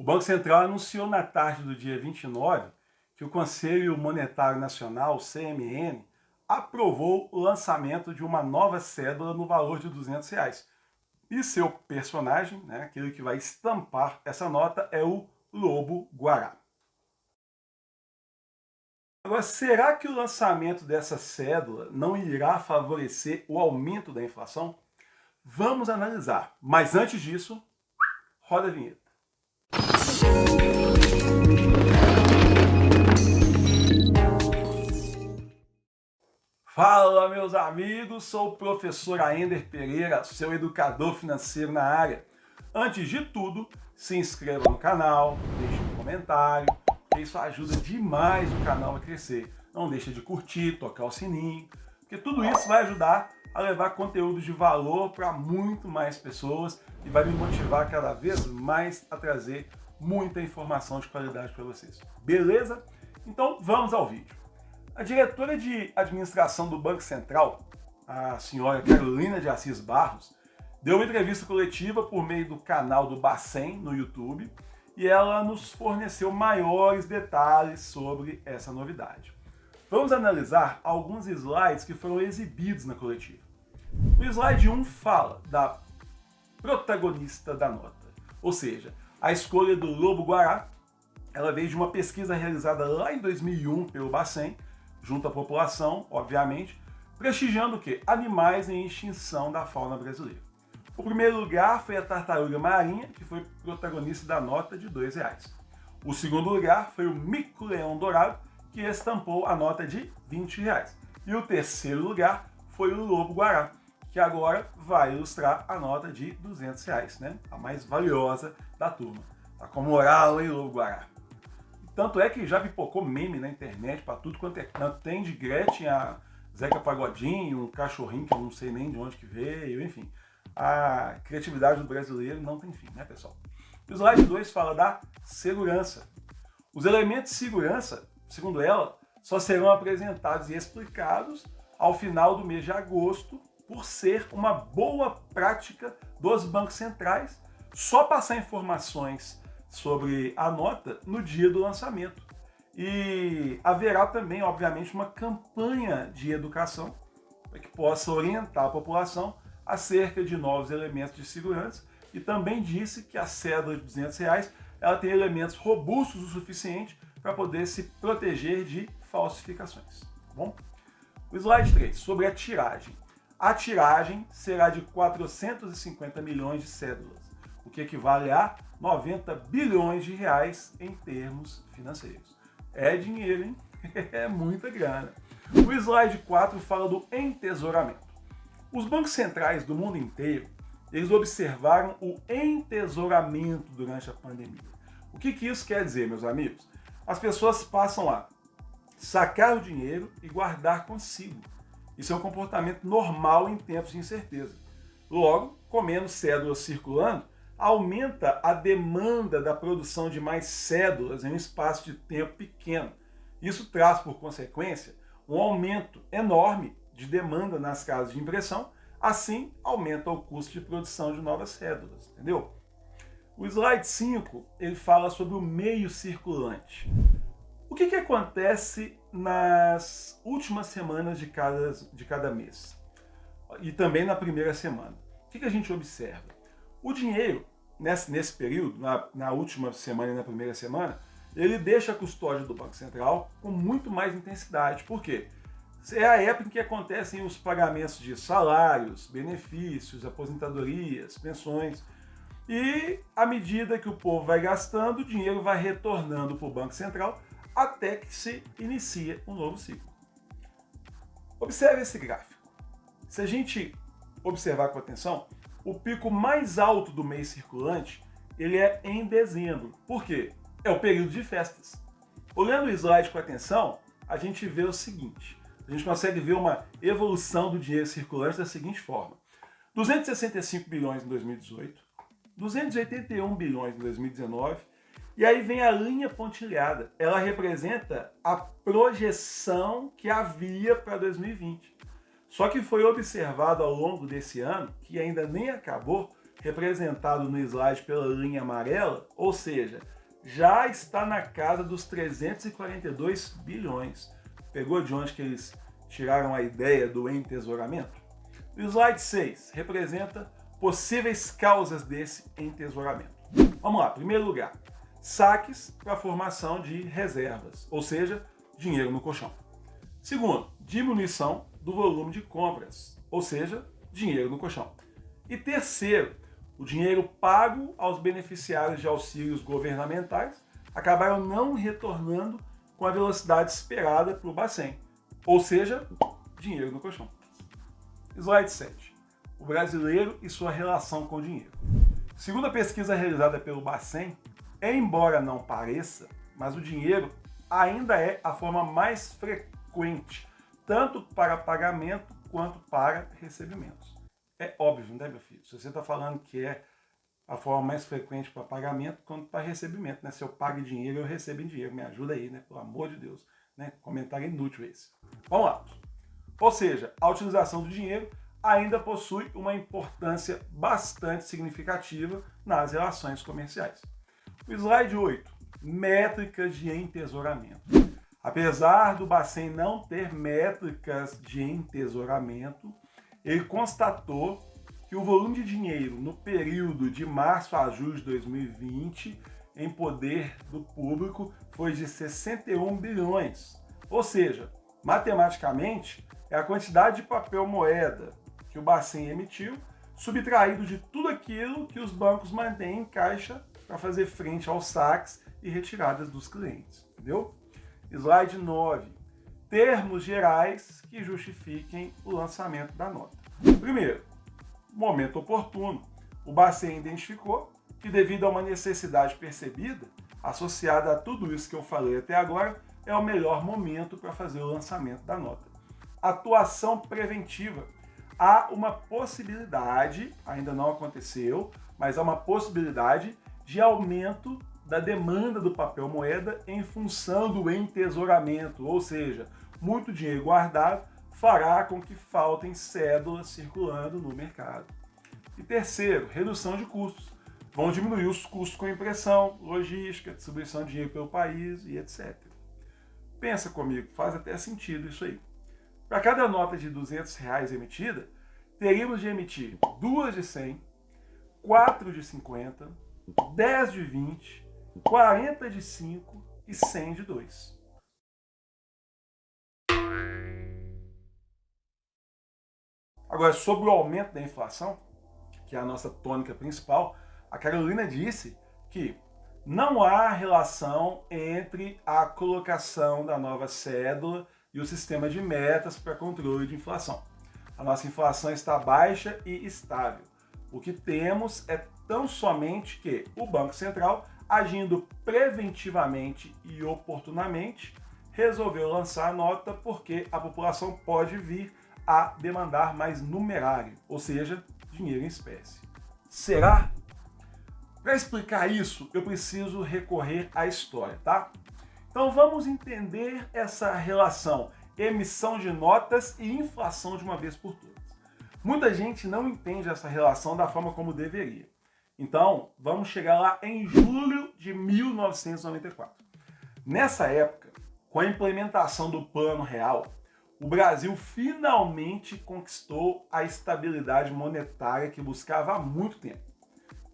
O Banco Central anunciou na tarde do dia 29 que o Conselho Monetário Nacional, o CMN, aprovou o lançamento de uma nova cédula no valor de R$ 200. E seu personagem, aquele que vai estampar essa nota, é o Lobo-Guará. Agora, será que o lançamento dessa cédula não irá favorecer o aumento da inflação? Vamos analisar, mas antes disso, roda a vinheta. Fala, meus amigos, sou o professor Aender Pereira, seu educador financeiro na área. Antes de tudo, se inscreva no canal, deixe um comentário, porque isso ajuda demais o canal a crescer. Não deixe de curtir, tocar o sininho, porque tudo isso vai ajudar a levar conteúdo de valor para muito mais pessoas e vai me motivar cada vez mais a trazer muita informação de qualidade para vocês. Beleza? Então vamos ao vídeo. A diretora de administração do Banco Central, a senhora Carolina de Assis Barros, deu uma entrevista coletiva por meio do canal do Bacen no YouTube e ela nos forneceu maiores detalhes sobre essa novidade. Vamos analisar alguns slides que foram exibidos na coletiva. O slide 1 fala da protagonista da nota, ou seja, a escolha do Lobo-Guará. Ela veio de uma pesquisa realizada lá em 2001 pelo Bacen, junto à população, obviamente, prestigiando o quê? Animais em extinção da fauna brasileira. O primeiro lugar foi a tartaruga marinha, que foi protagonista da nota de R$ 2. O segundo lugar foi o mico-leão dourado, que estampou a nota de R$ 20. E o terceiro lugar foi o lobo-guará, que agora vai ilustrar a nota de R$ 200, a mais valiosa da turma. Tá com moral, hein, lobo-guará? Tanto é que já pipocou meme na internet para tudo quanto é canto. Tem de Gretchen a Zeca Pagodinho, um cachorrinho que eu não sei nem de onde que veio, enfim. A criatividade do brasileiro não tem fim, pessoal? O slide 2 fala da segurança. Os elementos de segurança, segundo ela, só serão apresentados e explicados ao final do mês de agosto, por ser uma boa prática dos bancos centrais só passar informações sobre a nota no dia do lançamento. E haverá também, obviamente, uma campanha de educação para que possa orientar a população acerca de novos elementos de segurança, e também disse que a cédula de R$ 200 ela tem elementos robustos o suficiente para poder se proteger de falsificações. Tá bom? O slide 3, sobre a tiragem. A tiragem será de 450 milhões de cédulas, o que equivale a 90 bilhões de reais em termos financeiros. É dinheiro, hein? É muita grana. O slide 4 fala do entesouramento. Os bancos centrais do mundo inteiro, eles observaram o entesouramento durante a pandemia. O que isso quer dizer, meus amigos? As pessoas passam a sacar o dinheiro e guardar consigo. Isso é um comportamento normal em tempos de incerteza. Logo, com menos cédulas circulando, aumenta a demanda da produção de mais cédulas em um espaço de tempo pequeno. Isso traz, por consequência, um aumento enorme de demanda nas casas de impressão, assim aumenta o custo de produção de novas cédulas, entendeu? O slide 5, ele fala sobre o meio circulante. O que acontece nas últimas semanas de cada mês? E também na primeira semana. O que a gente observa? O dinheiro, nesse período, na última semana e na primeira semana, ele deixa a custódia do Banco Central com muito mais intensidade. Por quê? É a época em que acontecem os pagamentos de salários, benefícios, aposentadorias, pensões. E à medida que o povo vai gastando, o dinheiro vai retornando para o Banco Central até que se inicia um novo ciclo. Observe esse gráfico. Se a gente observar com atenção, o pico mais alto do mês circulante, ele é em dezembro. Por quê? É o período de festas. Olhando o slide com atenção, a gente vê o seguinte. A gente consegue ver uma evolução do dinheiro circulante da seguinte forma. 265 bilhões em 2018, 281 bilhões em 2019, e aí vem a linha pontilhada. Ela representa a projeção que havia para 2020. Só que foi observado ao longo desse ano, que ainda nem acabou, representado no slide pela linha amarela, ou seja, já está na casa dos 342 bilhões. Pegou de onde que eles tiraram a ideia do entesouramento? O slide 6 representa possíveis causas desse entesouramento. Vamos lá, primeiro lugar, saques para a formação de reservas, ou seja, dinheiro no colchão. Segundo, diminuição do volume de compras, ou seja, dinheiro no colchão. E terceiro, o dinheiro pago aos beneficiários de auxílios governamentais acabaram não retornando com a velocidade esperada para o Bacen, ou seja, dinheiro no colchão. Slide 7. O brasileiro e sua relação com o dinheiro. Segundo a pesquisa realizada pelo Bacen, embora não pareça, mas o dinheiro ainda é a forma mais frequente, tanto para pagamento quanto para recebimentos. É óbvio, né, meu filho? Se você está falando que é a forma mais frequente para pagamento quanto para recebimento, né? Se eu pago em dinheiro, eu recebo em dinheiro. Me ajuda aí, né? Pelo amor de Deus. Né? Comentário inútil esse. Vamos lá. Ou seja, a utilização do dinheiro ainda possui uma importância bastante significativa nas relações comerciais. O slide 8. Métricas de entesouramento. Apesar do Bacen não ter métricas de entesouramento, ele constatou que o volume de dinheiro no período de março a julho de 2020 em poder do público foi de 61 bilhões. Ou seja, matematicamente, é a quantidade de papel moeda que o Bacen emitiu, subtraído de tudo aquilo que os bancos mantêm em caixa para fazer frente aos saques e retiradas dos clientes. Entendeu? Slide 9. Termos gerais que justifiquem o lançamento da nota. Primeiro, momento oportuno. O Bacen identificou que, devido a uma necessidade percebida, associada a tudo isso que eu falei até agora, é o melhor momento para fazer o lançamento da nota. Atuação preventiva. Há uma possibilidade, ainda não aconteceu, mas há uma possibilidade de aumento da demanda do papel moeda em função do entesouramento, ou seja, muito dinheiro guardado fará com que faltem cédulas circulando no mercado. E terceiro, redução de custos. Vão diminuir os custos com impressão, logística, distribuição de dinheiro pelo país e etc. Pensa comigo, faz até sentido isso aí. Para cada nota de R$200 emitida, teríamos de emitir 2 de 100, 4 de 50, 10 de 20, 40 de 5 e 100 de 2. Agora, sobre o aumento da inflação, que é a nossa tônica principal, a Carolina disse que não há relação entre a colocação da nova cédula e o sistema de metas para controle de inflação. A nossa inflação está baixa e estável. O que temos é tão somente que o Banco Central, agindo preventivamente e oportunamente, resolveu lançar a nota porque a população pode vir a demandar mais numerário, ou seja, dinheiro em espécie. Será? Para explicar isso, eu preciso recorrer à história, tá? Então vamos entender essa relação emissão de notas e inflação de uma vez por todas. Muita gente não entende essa relação da forma como deveria. Então, vamos chegar lá em julho de 1994. Nessa época, com a implementação do Plano Real, o Brasil finalmente conquistou a estabilidade monetária que buscava há muito tempo.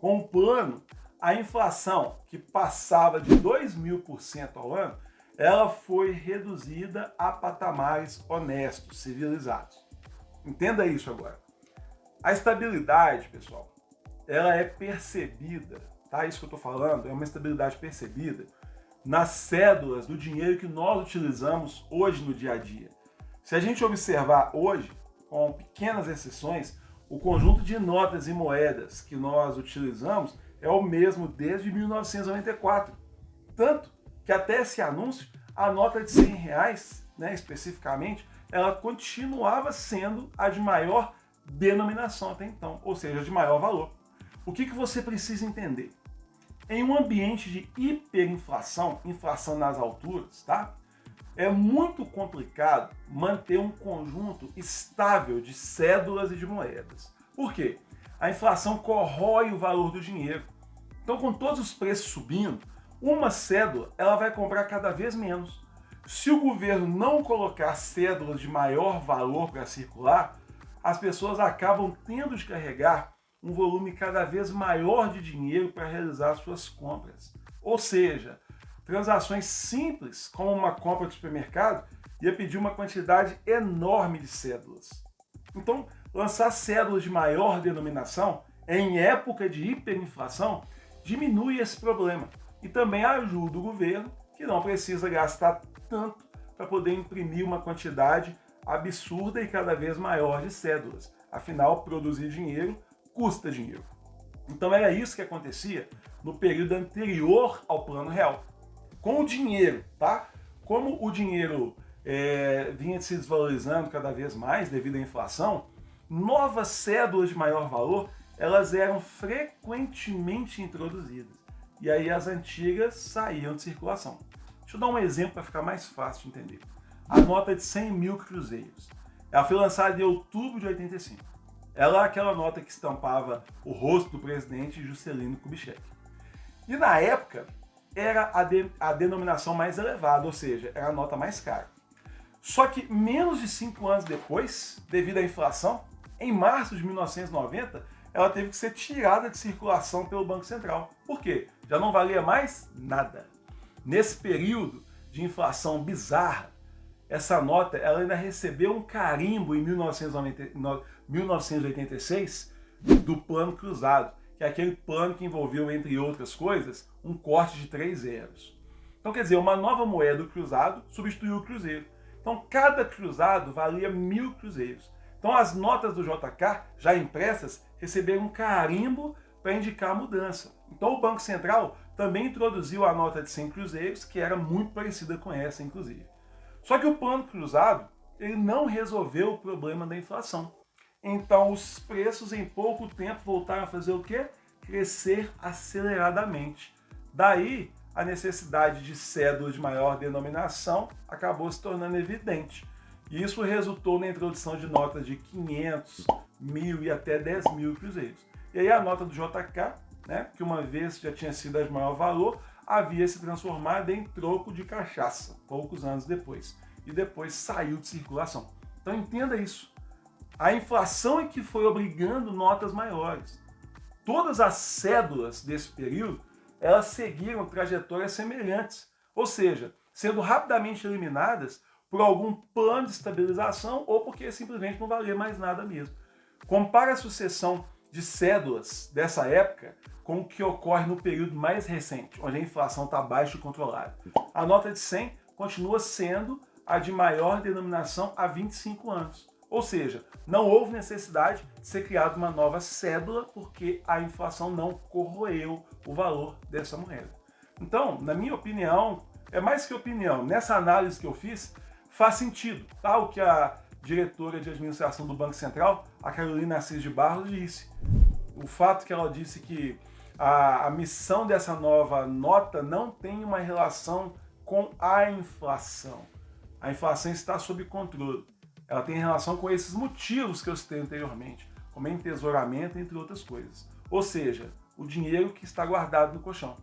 Com o plano, a inflação, que passava de 2.000% ao ano, ela foi reduzida a patamares honestos, civilizados. Entenda isso agora. A estabilidade, pessoal, ela é percebida, tá? Isso que eu estou falando é uma estabilidade percebida nas cédulas do dinheiro que nós utilizamos hoje no dia a dia. Se a gente observar hoje, com pequenas exceções, o conjunto de notas e moedas que nós utilizamos é o mesmo desde 1994. Tanto que até esse anúncio, a nota de R$100, né, especificamente, ela continuava sendo a de maior denominação até então, ou seja, de maior valor. O que você precisa entender? Em um ambiente de hiperinflação, inflação nas alturas, tá? É muito complicado manter um conjunto estável de cédulas e de moedas. Por quê? a inflação corrói o valor do dinheiro. Então, com todos os preços subindo, uma cédula ela vai comprar cada vez menos. Se o governo não colocar cédulas de maior valor para circular, as pessoas acabam tendo de carregar um volume cada vez maior de dinheiro para realizar suas compras. Ou seja, transações simples, como uma compra de supermercado, ia pedir uma quantidade enorme de cédulas. Então, lançar cédulas de maior denominação, em época de hiperinflação, diminui esse problema e também ajuda o governo, que não precisa gastar tanto para poder imprimir uma quantidade absurda e cada vez maior de cédulas. Afinal, produzir dinheiro custa dinheiro. Então era isso que acontecia no período anterior ao Plano Real. Com o dinheiro, tá? Como o dinheiro vinha se desvalorizando cada vez mais devido à inflação, novas cédulas de maior valor, elas eram frequentemente introduzidas. E aí as antigas saíam de circulação. Deixa eu dar um exemplo para ficar mais fácil de entender. A nota de 100 mil cruzeiros. Ela foi lançada em outubro de 85. Ela é aquela nota que estampava o rosto do presidente Juscelino Kubitschek. E na época, era a denominação mais elevada, ou seja, era a nota mais cara. Só que menos de 5 anos depois, devido à inflação, em março de 1990, ela teve que ser tirada de circulação pelo Banco Central. Por quê? Já não valia mais nada. Nesse período de inflação bizarra, essa nota ela ainda recebeu um carimbo em 1986 do Plano Cruzado, que é aquele plano que envolveu, entre outras coisas, um corte de 3 zeros. Então, quer dizer, uma nova moeda do cruzado substituiu o cruzeiro. Então, cada cruzado valia 1.000 cruzeiros. Então, as notas do JK, já impressas, receberam um carimbo para indicar a mudança. Então, o Banco Central também introduziu a nota de 100 cruzeiros, que era muito parecida com essa, inclusive. Só que o Plano Cruzado ele não resolveu o problema da inflação. Então, os preços em pouco tempo voltaram a fazer o quê? Crescer aceleradamente. Daí, a necessidade de cédulas de maior denominação acabou se tornando evidente. E isso resultou na introdução de notas de 500, 1.000 e até 10.000 cruzeiros. E aí a nota do JK, né, que uma vez já tinha sido a de maior valor, havia se transformado em troco de cachaça, poucos anos depois. E depois saiu de circulação. Então entenda isso. A inflação é que foi obrigando notas maiores. Todas as cédulas desse período, elas seguiram trajetórias semelhantes. Ou seja, sendo rapidamente eliminadas por algum plano de estabilização ou porque simplesmente não valia mais nada mesmo. Compara a sucessão de cédulas dessa época com o que ocorre no período mais recente, onde a inflação está baixa e controlada. A nota de 100 continua sendo a de maior denominação há 25 anos. Ou seja, não houve necessidade de ser criada uma nova cédula porque a inflação não corroeu o valor dessa moeda. Então, na minha opinião, é mais que opinião, nessa análise que eu fiz, faz sentido, tá? O que a diretora de administração do Banco Central, a Carolina Assis de Barros, disse. O fato que ela disse que a missão dessa nova nota não tem uma relação com a inflação. A inflação está sob controle. Ela tem relação com esses motivos que eu citei anteriormente, como entesouramento, entre outras coisas. Ou seja, o dinheiro que está guardado no colchão.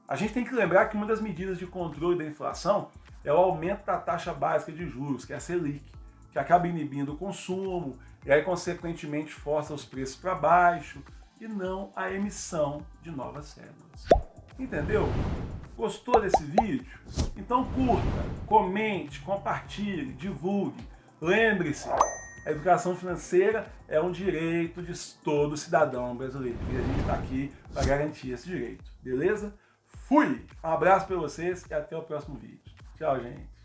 A gente tem que lembrar que uma das medidas de controle da inflação é o aumento da taxa básica de juros, que é a Selic, que acaba inibindo o consumo e aí, consequentemente, força os preços para baixo e não a emissão de novas cédulas. Entendeu? Gostou desse vídeo? Então curta, comente, compartilhe, divulgue. Lembre-se, a educação financeira é um direito de todo cidadão brasileiro e a gente está aqui para garantir esse direito, beleza? Fui! Um abraço para vocês e até o próximo vídeo. Tchau, gente!